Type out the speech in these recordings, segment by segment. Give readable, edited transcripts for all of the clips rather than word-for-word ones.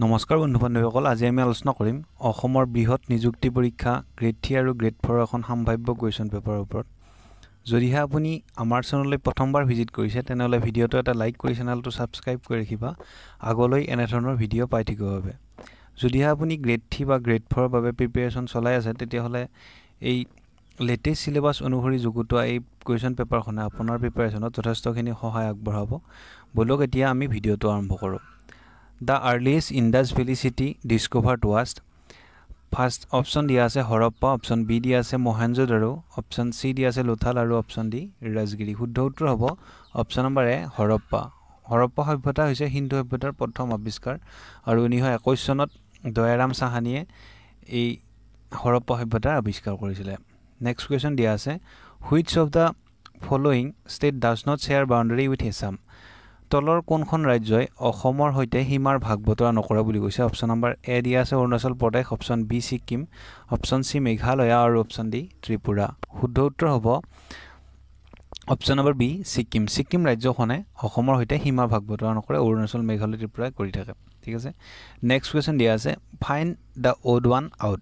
নমস্কাৰ বন্ধু-বান্ধৱীসকল, আজি আমি আলোচনা কৰিম অসমৰ বৃহৎ নিযুক্তি পৰীক্ষা গ্ৰেড 3 আৰু গ্ৰেড 4 এখন সম্ভাৱ্য কুৱেশ্যন পেপাৰৰ ওপৰত। যদিহে আপুনি আমাৰ চেনেললৈ প্ৰথমবাৰ ভিজিট কৰিছে তেনেহ'লে ভিডিঅ'টো এটা লাইক কৰি চেনেলটো ছাবস্ক্ৰাইব কৰি ৰাখিবা আগলৈ এনে ধৰণৰ ভিডিঅ' পাই থাকিবৰ বাবে। যদিহে আপুনি গ্ৰেড 3 বা গ্ৰেড 4ৰ বাবে প্ৰিপাৰেশ্যন চলাই আছে তেতিয়াহ'লে এই লেটেষ্ট সিলেবাছ অনুসৰি যুগুতোৱা এই কুৱেশ্যন পেপাৰখনে আপোনাৰ প্ৰিপাৰেশ্যনত যথেষ্টখিনি সহায় আগবঢ়াব। বলক এতিয়া আমি ভিডিঅ'টো আৰম্ভ কৰোঁ। The earliest Indus Valley city discovered was first option দিয়া আছে হৰপ্পা, অপশ্যন বি দিয়া আছে মহেঞ্জোদাৰো, অপশ্যন সি দিয়া আছে লোথাল আৰু অপশ্যন ডি ৰাজগিৰি। শুদ্ধ উত্তৰ হ'ব অপশ্যন নম্বৰ এ হৰপ্পা। হৰপ্পা সভ্যতা হৈছে হিন্দু সভ্যতাৰ প্ৰথম আৱিষ্কাৰ আৰু 1921 চনত দয়াৰাম সাহানীয়ে এই হৰপ্পা সভ্যতাৰ আৱিষ্কাৰ কৰিছিলে। নেক্সট কুৱেশ্যন দিয়া আছে which of the following state does not share boundary with Assam. তলৰ কোনখন ৰাজ্যই অসমৰ সৈতে সীমাৰ ভাগ বতৰা নকৰা বুলি কৈছে। অপশ্যন নম্বৰ এ দিয়া আছে Arunachal Pradesh, option B Sikkim, option C Meghalaya আৰু অপশ্যন ডি ত্ৰিপুৰা। শুদ্ধ উত্তৰ হ'ব option number B Sikkim. Sikkim ৰাজ্যখনে অসমৰ সৈতে সীমাৰ ভাগ বতৰা নকৰে, অৰুণাচল মেঘালয় ত্ৰিপুৰাই কৰি থাকে। ঠিক আছে, নেক্সট কুৱেশ্যন দিয়া আছে find the odd one out.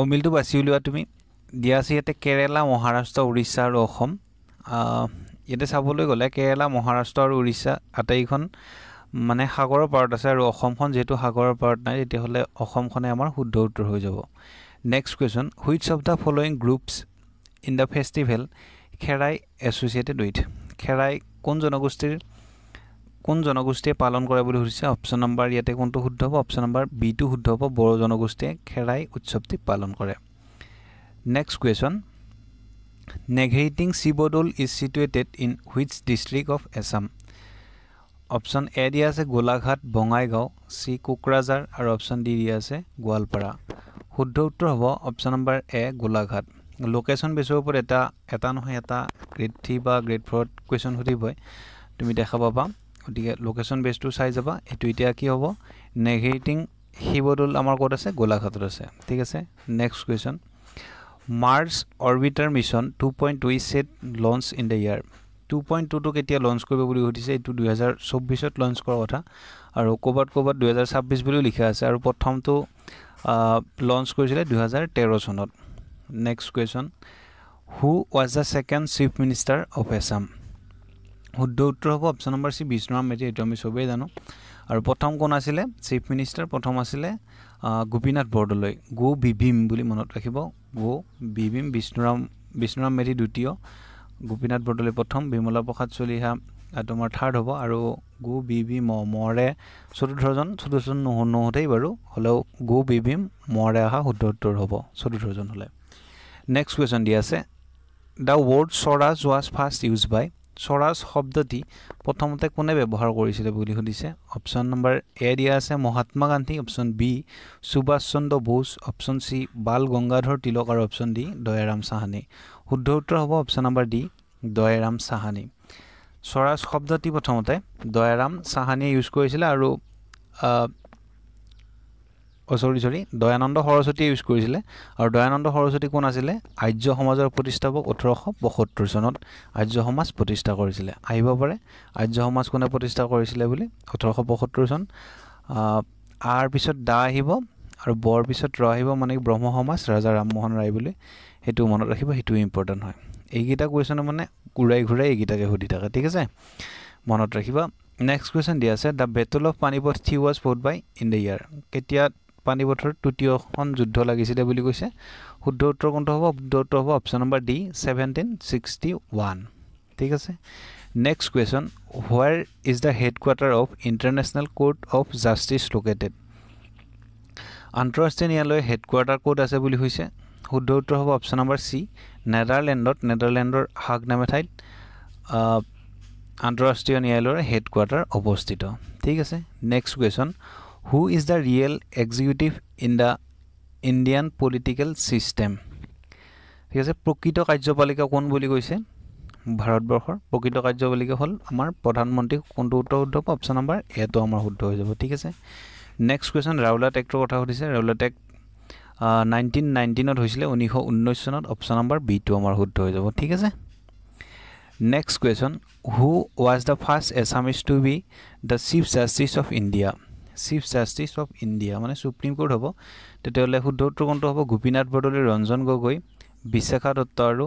অমিলটো বাছি উলিওৱা তুমি। দিয়া আছে ইয়াতে কেৰেলা, মহাৰাষ্ট্ৰ, উৰিষ্যা আৰু অসম। ইয়াতে চাবলৈ গ'লে কেৰেলা, মহাৰাষ্ট্ৰ আৰু উৰিষ্যা আটাইখন মানে সাগৰৰ পাৰত আছে আৰু অসমখন যিহেতু সাগৰৰ পাৰত নাই তেতিয়াহ'লে অসমখনে আমাৰ শুদ্ধ উত্তৰ হৈ যাব। Next question which of the following groups in the festival Kherai associated with. Kherai কোন জনগোষ্ঠীয়ে পালন কৰে বুলি সুধিছে। অপশ্যন নম্বৰ ইয়াতে কোনটো শুদ্ধ হ'ব? অপশ্যন নম্বৰ বিটো শুদ্ধ হ'ব, বড়ো জনগোষ্ঠীয়ে খেৰাই উৎসৱটি পালন কৰে। Next question Negheriting Shivadol is situated in which district of Assam. Option A দিয়া আছে গোলাঘাট, বঙাইগাঁও, চি কোকৰাঝাৰ আৰু অপশ্যন ডি দিয়া আছে গোৱালপাৰা। শুদ্ধ উত্তৰ হ'ব অপশ্যন নম্বৰ এ গোলাঘাট। লোকেশ্যন বেছৰ ওপৰত এটা নহয় এটা গ্ৰেড 3 বা গ্ৰেড 4ত কুৱেশ্যন সুধিবই, তুমি দেখা পাবা, গতিকে লোকেশ্যন বেছটো চাই যাবা। এইটো এতিয়া কি হ'ব নেঘেৰিটিং শিৱদৌল আমাৰ ক'ত আছে? গোলাঘাটত আছে। ঠিক আছে, next question Mars orbiter mission 2.2 is set launch in the year. 2.2টো কেতিয়া লঞ্চ কৰিব বুলি সুধিছে। এইটো 2024ত লঞ্চ কৰাৰ কথা আৰু ক'ৰবাত 2026 বুলিও লিখা আছে আৰু প্ৰথমটো লঞ্চ কৰিছিলে 2013 চনত। Next question who was the second chief minister of Assam. শুদ্ধ উত্তৰ হ'ব option number C Bishnuram Medhi. এইটো আমি চবেই জানো। আৰু প্ৰথম কোন আছিলে চিফ মিনিষ্টাৰ? প্ৰথম আছিলে গোপীনাথ বৰদলৈ। গো বিভীম বুলি মনত ৰাখিব, গো বিভীম। বিষ্ণুৰাম মেধি দ্বিতীয়, গোপীনাথ বৰদলৈ প্ৰথম, বিমলা প্ৰসাদ চলিহা তোমাৰ থাৰ্ড হ'ব আৰু গো বিভীম মৰে চতুৰ্থজন নহওঁতেই বাৰু হ'লেও গো বিভীম মৰে অহা শুদ্ধ উত্তৰ হ'ব চতুৰ্থজন হ'লে। নেক্সট কুৱেশ্যন দিয়া আছে the word swaraj was first used by. স্বৰাজ শব্দটি প্ৰথমতে কোনে ব্যৱহাৰ কৰিছিলে বুলি সুধিছে। অপশ্যন নম্বৰ এ দিয়া আছে মহাত্মা গান্ধী, অপশ্যন বি সুভাষ চন্দ্ৰ বোস, অপশ্যন চি বাল গংগাধৰ তিলক আৰু অপশ্যন ডি দয়াৰাম সাহানী। শুদ্ধ উত্তৰ হ'ব option number D Dayaram Sahni. Swaraj শব্দটি প্ৰথমতে দয়াৰাম সাহানীয়ে ইউজ কৰিছিলে আৰু দয়ানন্দ সৰস্বতীয়ে ইউজ কৰিছিলে। আৰু দয়ানন্দ সৰস্বতী কোন আছিলে? আৰ্য সমাজৰ প্ৰতিষ্ঠাপক। 1872 চনত আৰ্য সমাজ প্ৰতিষ্ঠা কৰিছিলে। আহিব পাৰে আৰ্য সমাজ কোনে প্ৰতিষ্ঠা কৰিছিলে বুলি। 1872 চন। আৰ পিছত দা আহিব আৰু বৰ পিছত ৰ আহিব, মানে ব্ৰহ্ম সমাজ, ৰাজা ৰামমোহন ৰায় বুলি। সেইটো মনত ৰাখিব, সেইটোও ইম্পৰ্টেণ্ট হয়। এইকেইটা কুৱেশ্যনে মানে ঘূৰাই এইকেইটাকে সুধি থাকে। ঠিক আছে, মনত ৰাখিবা। নেক্সট কুৱেশ্যন দিয়া আছে the battle of Panipat was fought in the the ইয়াৰ। কেতিয়া পানিপথৰ তৃতীয়খন যুদ্ধ লাগিছিলে বুলি কৈছে। শুদ্ধ উত্তৰ কোনটো হ'ব? শুদ্ধ উত্তৰ হ'ব অপশ্যন নম্বৰ ডি 1761। ঠিক আছে, next question হোৱেৰ is the headquarter of international court of justice located. আন্তঃৰাষ্ট্ৰীয় ন্যায়ালয়ৰ হেডকোৱাৰ্টাৰ ক'ত আছে বুলি হৈছে। শুদ্ধ উত্তৰ হ'ব অপশ্যন নম্বৰ চি নেদাৰলেণ্ডত। নেদাৰলেণ্ডৰ হাগ নামে ঠাইত আন্তঃৰাষ্ট্ৰীয় ন্যায়ালয়ৰ হেডকোৱাৰ্টাৰ অৱস্থিত। ঠিক আছে, next question who is the real executive in the Indian political system. ঠিক আছে, প্ৰকৃত কাৰ্যপালিকা কোন বুলি কৈছে ভাৰতবৰ্ষৰ? প্ৰকৃত কাৰ্যপালিকা হ'ল আমাৰ প্ৰধানমন্ত্ৰী। কোনটো উত্তৰ শুদ্ধ হ'ব? অপশ্যন নম্বৰ এটো আমাৰ শুদ্ধ হৈ যাব। ঠিক আছে, নেক্সট কুৱেশ্যন ৰাউলাট এক্টৰ কথা সুধিছে। ৰাউলাট এক্ট 1919ত হৈছিলে, 1919 চনত। অপশ্যন নম্বৰ বিটো আমাৰ শুদ্ধ হৈ যাব। ঠিক আছে, next question who was the first Assamese to be the chief justice of India. Chief justice of India মানে সুপ্ৰিম কোৰ্ট হ'ব তেতিয়াহ'লে শুদ্ধ উত্তৰ কোনটো হ'ব গোপীনাথ বৰদলৈ ৰঞ্জন গগৈ বিশাখা দত্ত আৰু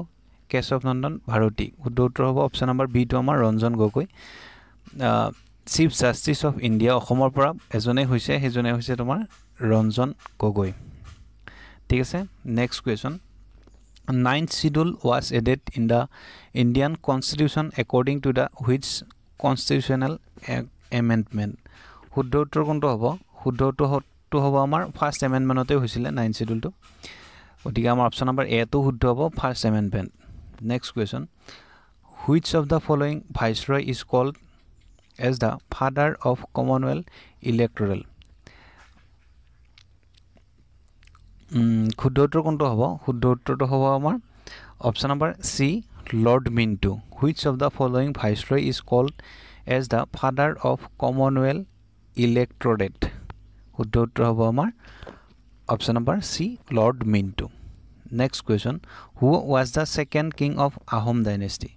কেশৱ নন্দন ভাৰতী শুদ্ধ উত্তৰ হ'ব অপশ্যন নম্বৰ বি টো আমাৰ Ranjan Gogoi chief justice of India অসমৰ পৰা এজনে হৈছে তোমাৰ ৰঞ্জন গগৈ ঠিক আছে next question 9th schedule was added in the Indian Constitution according to the which constitutional amendment শুদ্ধ উত্তৰ কোনটো হ'ব শুদ্ধ উত্তৰটো হ'ব আমাৰ ফাৰ্ষ্ট এমেণ্ডমেণ্টতে হৈছিলে 9th schedule টো গতিকে আমাৰ অপশ্যন নম্বৰ এ টো শুদ্ধ হ'ব first amendment next question which of the following viceroy is called as the father of Commonwealth electoral শুদ্ধ উত্তৰ কোনটো হ'ব শুদ্ধ উত্তৰটো হ'ব আমাৰ option number C lord Minto which of the following viceroy is called as the father of Commonwealth electorate শুদ্ধ উত্তৰ হ'ব আমাৰ option number C lord Minto next question who was the second king of Ahom dynasty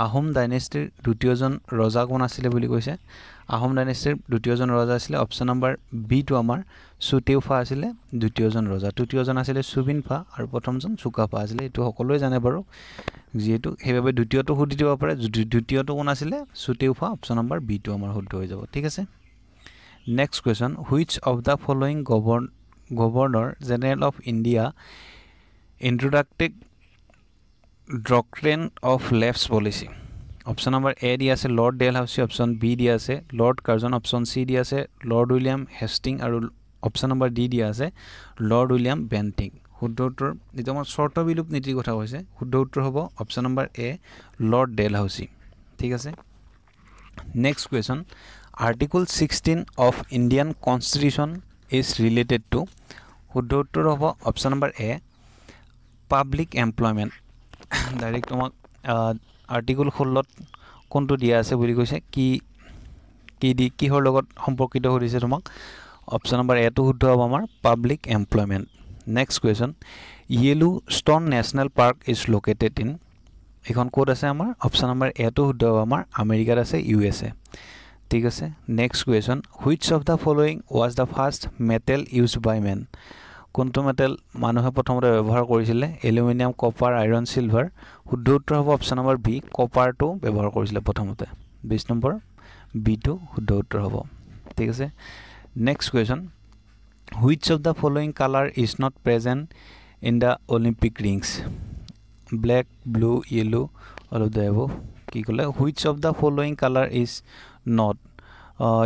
Ahom ডাইনেষ্টিৰ দ্বিতীয়জন ৰজা কোন আছিল বুলি কৈছে আহোম ডাইনেষ্টিৰ দ্বিতীয়জন ৰজা আছিল অপশ্যন নম্বৰ বি টো আমাৰ সুতেউফা আছিল দ্বিতীয়জন ৰজা তৃতীয়জন আছিল সুবিনফা আৰু প্ৰথমজন সুকাফা আছিল এটো সকলোৱে জানে বাৰু যেহেতু হেবাবে দ্বিতীয়টো সুধি দিব পাৰে দ্বিতীয়টো কোন আছিল সুতেউফা অপশ্যন নম্বৰ বি টো আমাৰ শুদ্ধ হৈ যাব ঠিক আছে next question which of the following governor general of India introduced doctrine of left policy option number A দিয়া আছে লৰ্ড ডেলহাউসি অপশ্যন বি দিয়া আছে লৰ্ড কাৰ্জন অপশ্যন সি দিয়া আছে লৰ্ড উইলিয়াম হেষ্টিং আৰু অপশ্যন নম্বৰ ডি দিয়া আছে lord William Bentinck শুদ্ধ উত্তৰ যেটা আমাৰ শৰ্ত বিলুপ নীতিৰ কথা কৈছে শুদ্ধ উত্তৰ হ'ব অপশ্যন নম্বৰ এ লৰ্ড ডেলহাউসি ঠিক আছে next question article 16 of Indian Constitution is related to শুদ্ধ উত্তৰ হ'ব অপশ্যন নম্বৰ এ পাব্লিক এমপ্লয়মেন্ট ডাইৰেক্ট তোমাক আৰ্টিকল 16 ত কোনটো দিয়া আছে বুলি কৈছে কিহৰ লগত সম্পৰ্কিত কৰিছে তোমাক অপশ্যন নম্বৰ এ টো শুদ্ধ হ'ব আমাৰ public employment next question Yellowstone National Park is located in এখন কোড আছে আমাৰ অপশ্যন নম্বৰ এ টো শুদ্ধ হ'ব আমাৰ আমেৰিকাত আছে USA ঠিক আছে next question which of the following was the first metal used by men কোনটো মেটেল মানুহে প্ৰথমতে ব্যৱহাৰ কৰিছিল এলুমিনিয়াম কপাৰ আইৰন সিলভাৰ শুদ্ধ উত্তৰ হ'ব অপশ্যন নম্বৰ বি কপাৰটো ব্যৱহাৰ কৰিছিল প্ৰথমতে 20 নম্বৰ বি টো শুদ্ধ উত্তৰ হ'ব ঠিক আছে next question which of the following color is not present in the Olympic rings black blue yellow all of the above কি কলে which of the following color is not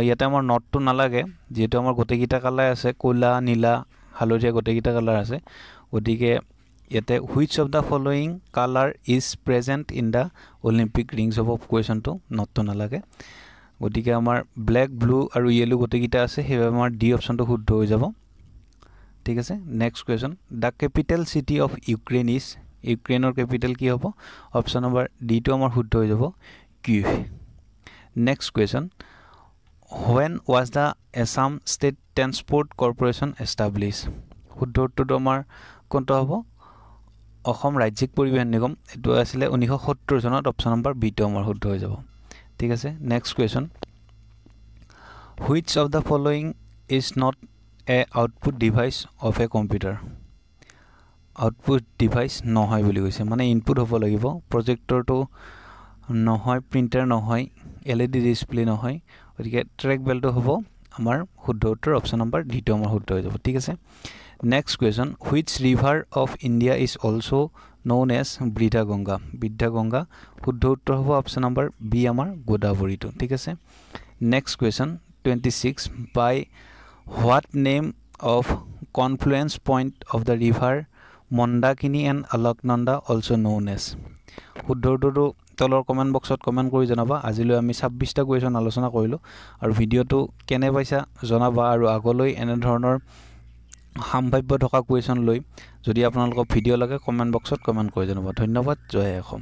ইয়াতে আমাৰ নটটো নালাগে যেটো আমাৰ গোটেইকিটা কালাৰ আছে কোলা নীলা হালধীয়া গোটেইকিটা কালাৰ আছে গতিকে ইয়াতে which of the following color is present in the Olympic rings of questionটো নটটো নালাগে গতিকে আমাৰ ব্ল্যাক ব্লু আৰু ইয়েলো গোটেইকিটা আছে হেবে আমাৰ ডি অপচনটো শুদ্ধ হৈ যাব ঠিক আছে next question da capital city of Ukraine is ইউক্ৰেইনৰ ক্যাপিটাল কি হ'ব অপচন নম্বৰ ডি টো আমাৰ শুদ্ধ হৈ যাব Kyiv next question when was the Assam State Transport Corporation established শুদ্ধ উত্তৰটো আমাৰ কোনটো হ'ব অসম ৰাজ্যিক পৰিবহণ নিগম এটো আছিল 1970 চনত অপচন নম্বৰ বি টো আমাৰ শুদ্ধ হৈ যাব ঠিক আছে next question which of the following is not a output device of a computer output device নহয় বুলি কৈছে মানে ইনপুট হ'ব লাগিব প্ৰজেক্টৰটো নহয় প্ৰিন্টাৰ নহয় LED ডিসপ্লে নহয় গতিকে ট্ৰেক বেলটো হ'ব আমাৰ শুদ্ধ উত্তৰ অপচন নম্বৰ ডি টো আমাৰ শুদ্ধ হৈ যাব ঠিক আছে next question which river of India is also known as বৃদ্ধা গংগা শুদ্ধ উত্তৰ হ'ব অপচন নম্বৰ বি আমাৰ গোদাবৰীটো ঠিক আছে next question 26 by what name of confluence point of the river Mandakini and Alaknanda also known as শুদ্ধ উত্তৰটো তলৰ কমেন্ট বক্সত কমেন্ট কৰি জনাবা আজিলৈ আমি 26 টা কোৱেশ্চন আলোচনা কৰিলো আৰু ভিডিওটো কেনে পাইছা জনাবা আৰু আগলৈ এনে ধৰণৰ সম্ভাৱ্য থকা কোৱেশ্চন লৈ যদি আপোনালোকক ভিডিও লাগে কমেন্ট বক্সত কমেন্ট কৰি জনাবা ধন্যবাদ জয় অসম